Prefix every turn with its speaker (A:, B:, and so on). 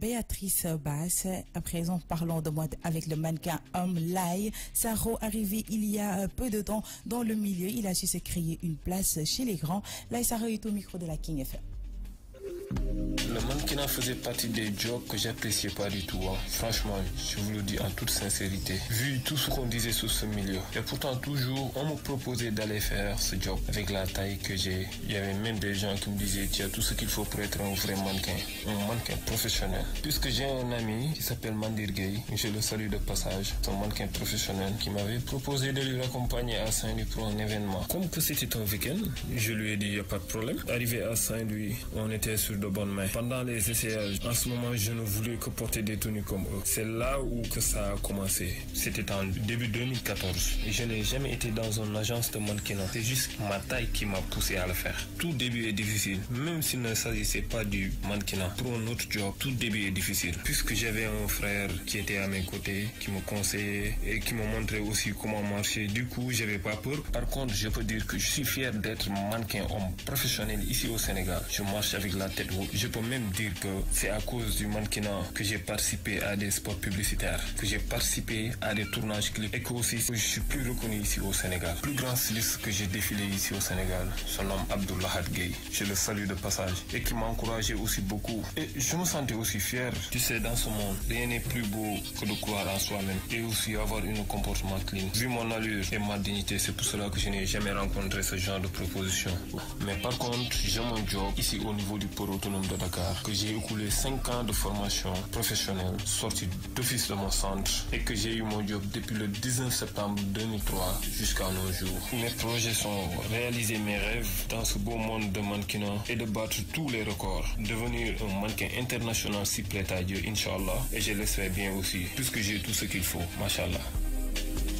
A: Béatrice Basse. À présent, parlons de mode avec le mannequin homme Lai Saro, arrivé il y a peu de temps dans le milieu. Il a su se créer une place chez les grands. Lai Saro est au micro de la King FM.
B: Le mannequinat faisait partie des jobs que j'appréciais pas du tout. Franchement, je vous le dis en toute sincérité. Vu tout ce qu'on disait sur ce milieu. Et pourtant, toujours, on me proposait d'aller faire ce job avec la taille que j'ai. Il y avait même des gens qui me disaient, tu as tout ce qu'il faut pour être un vrai mannequin. Un mannequin professionnel. Puisque j'ai un ami qui s'appelle Mandir Gueye, je le salue de passage. C'est un mannequin professionnel qui m'avait proposé de lui accompagner à Saint-Louis pour un événement. Comme que c'était un week-end, je lui ai dit, il n'y a pas de problème. Arrivé à Saint-Louis, on était sur de bonnes mains. Pendant les essayages, en ce moment, je ne voulais que porter des tenues comme eux. C'est là où que ça a commencé. C'était en début 2014. Je n'ai jamais été dans une agence de mannequinat. C'est juste ma taille qui m'a poussé à le faire. Tout début est difficile. Même s'il ne s'agissait pas du mannequinat. Pour un autre job, tout début est difficile. Puisque j'avais un frère qui était à mes côtés, qui me conseillait et qui me montrait aussi comment marcher. Du coup, je n'avais pas peur. Par contre, je peux dire que je suis fier d'être mannequin homme professionnel ici au Sénégal. Je marche avec la tête haute. Je peux même dire que c'est à cause du mannequinat que j'ai participé à des spots publicitaires, que j'ai participé à des tournages clips et que aussi je suis plus reconnu ici au Sénégal. Plus grand styliste que j'ai défilé ici au Sénégal, son nom Abdullah Gueye. Je le salue de passage et qui m'a encouragé aussi beaucoup. Et je me sentais aussi fier. Tu sais, dans ce monde, rien n'est plus beau que de croire en soi-même et aussi avoir un comportement clean. Vu mon allure et ma dignité, c'est pour cela que je n'ai jamais rencontré ce genre de proposition. Mais par contre, j'ai mon job ici au niveau du port autonome de Dakar, que j'ai écoulé 5 ans de formation professionnelle, sorti d'office de mon centre et que j'ai eu mon job depuis le 19 septembre 2003 jusqu'à nos jours. Mes projets sont réaliser mes rêves dans ce beau monde de mannequinat et de battre tous les records, devenir un mannequin international si plaît à Dieu, Inch'Allah, et je l'espère bien aussi, puisque j'ai tout ce qu'il faut, Machallah.